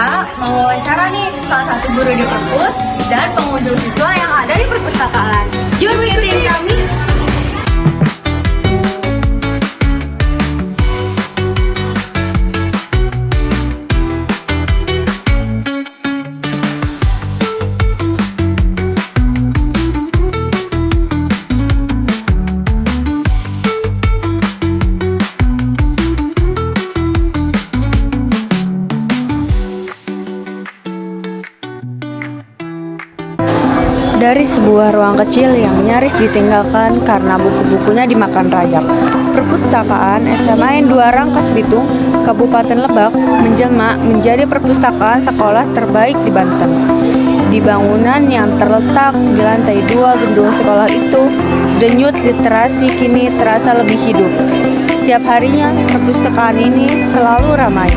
kita mau wawancara nih salah satu guru di perpus dan pengunjung siswa yang ada di perpustakaan. Yuk ikutin kami. Dari sebuah ruang kecil yang nyaris ditinggalkan karena buku-bukunya dimakan rayap, perpustakaan SMA N2 Rangkas Bitung, Kabupaten Lebak, menjelma menjadi perpustakaan sekolah terbaik di Banten. Di bangunan yang terletak di lantai 2 gedung sekolah itu, denyut literasi kini terasa lebih hidup. Setiap harinya, perpustakaan ini selalu ramai.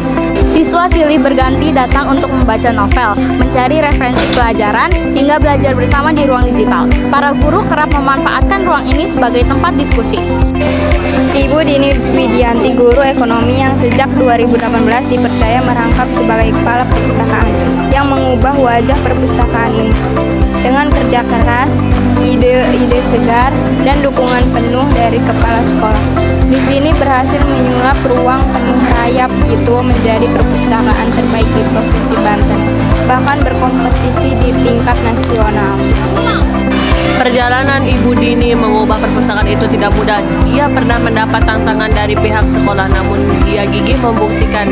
Siswa silih berganti datang untuk membaca novel, mencari referensi pelajaran, hingga belajar bersama di ruang digital. Para guru kerap memanfaatkan ruang ini sebagai tempat diskusi. Ibu Dini Widianti, guru ekonomi yang sejak 2018 dipercaya merangkap sebagai kepala perpustakaan, yang mengubah wajah perpustakaan ini. Dengan kerja keras, ide-ide segar, dan dukungan penuh dari kepala sekolah, di sini berhasil menyulap ruang penuh rayap itu menjadi perpustakaan terbaik di Provinsi Banten, bahkan berkompetisi di tingkat nasional. Perjalanan Ibu Dini mengubah perpustakaan itu tidak mudah. Dia pernah mendapat tantangan dari pihak sekolah, namun dia gigih membuktikan.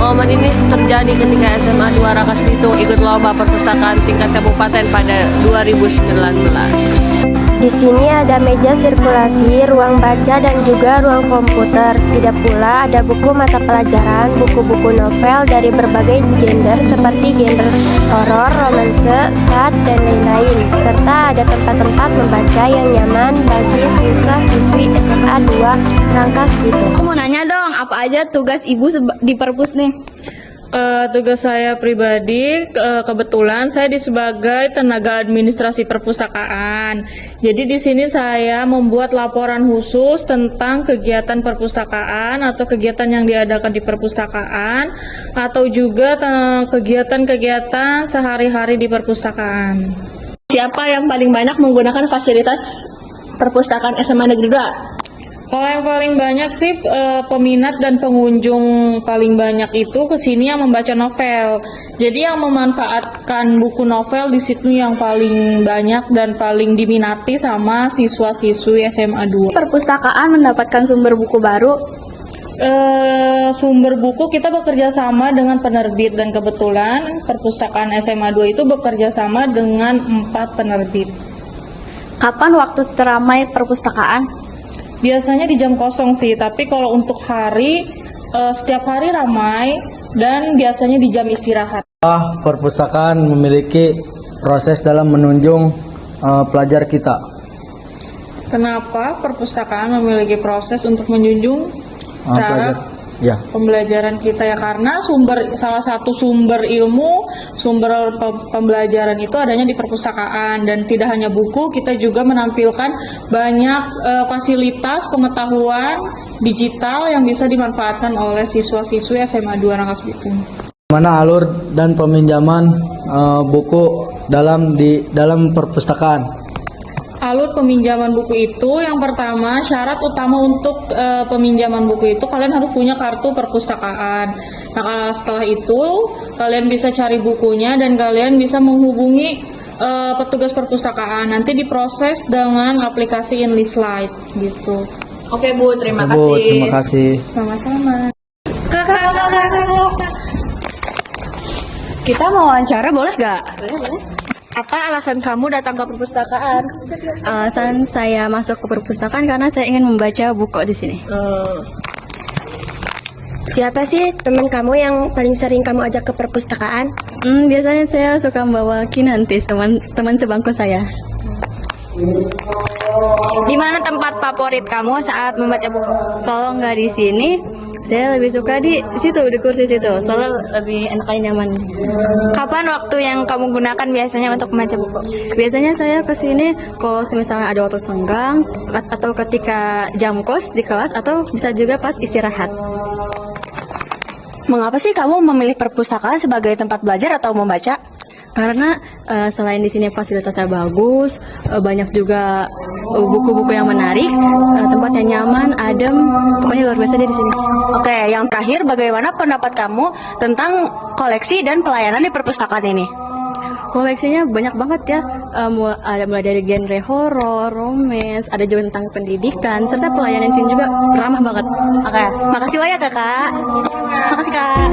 Momen ini terjadi ketika SMA 2 Rangkas Bitung ikut lomba perpustakaan tingkat kabupaten pada 2019. Di sini ada meja sirkulasi, ruang baca, dan juga ruang komputer. Tidak pula ada buku mata pelajaran, buku-buku novel dari berbagai genre seperti genre horor, romanse, sat, dan lain-lain. Serta ada tempat-tempat membaca yang nyaman bagi siswa-siswi SMA 2 Rangkas Bitung. Aku mau nanya dong, apa aja tugas ibu di perpus nih? Tugas saya pribadi, kebetulan saya sebagai tenaga administrasi perpustakaan. Jadi di sini saya membuat laporan khusus tentang kegiatan perpustakaan atau kegiatan yang diadakan di perpustakaan atau juga kegiatan-kegiatan sehari-hari di perpustakaan. Siapa yang paling banyak menggunakan fasilitas perpustakaan SMA Negeri 2? Kalau yang paling banyak sih peminat dan pengunjung paling banyak itu kesini yang membaca novel. Jadi yang memanfaatkan buku novel di situ yang paling banyak dan paling diminati sama siswa-siswi SMA 2. Perpustakaan mendapatkan sumber buku baru. Sumber buku kita bekerja sama dengan penerbit dan kebetulan perpustakaan SMA 2 itu bekerja sama dengan 4 penerbit. Kapan waktu teramai perpustakaan? Biasanya di jam kosong sih, tapi kalau untuk hari, setiap hari ramai dan biasanya di jam istirahat. Perpustakaan memiliki proses dalam menunjung pelajar kita. Kenapa perpustakaan memiliki proses untuk menjunjung cara pembelajaran kita ya? Karena salah satu sumber ilmu, sumber pembelajaran itu adanya di perpustakaan, dan tidak hanya buku, kita juga menampilkan banyak fasilitas pengetahuan digital yang bisa dimanfaatkan oleh siswa-siswi SMA 2 Rangkas Bitung. Mana alur dan peminjaman buku dalam perpustakaan? Alur peminjaman buku itu, yang pertama syarat utama untuk peminjaman buku itu kalian harus punya kartu perpustakaan. Nah, setelah itu kalian bisa cari bukunya dan kalian bisa menghubungi petugas perpustakaan. Nanti diproses dengan aplikasi Enlistlight gitu. Oke Bu, terima kasih. Bu, terima kasih. Sama-sama. Kita mau wawancara boleh gak? Boleh. Apa alasan kamu datang ke perpustakaan? Alasan saya masuk ke perpustakaan karena saya ingin membaca buku di sini. Siapa sih teman kamu yang paling sering kamu ajak ke perpustakaan? Biasanya saya suka membawa Kinanti, teman sebangku saya. Di mana tempat favorit kamu saat membaca buku? Kalau nggak di sini, saya lebih suka di situ, di kursi situ, soalnya lebih enak dan nyaman. Kapan waktu yang kamu gunakan biasanya untuk membaca buku? Biasanya saya ke sini kalau misalnya ada waktu senggang atau ketika jam kos di kelas atau bisa juga pas istirahat. Mengapa sih kamu memilih perpustakaan sebagai tempat belajar atau membaca? Karena selain di sini fasilitasnya bagus, banyak juga buku-buku yang menarik, tempat yang nyaman, adem, pokoknya luar biasa deh di sini. Oke, yang terakhir, bagaimana pendapat kamu tentang koleksi dan pelayanan di perpustakaan ini? Koleksinya banyak banget ya, ada mulai dari genre horor, romance, ada juga tentang pendidikan, serta pelayanan di sini juga ramah banget. Oke, makasih banyak kakak. Makasih kak.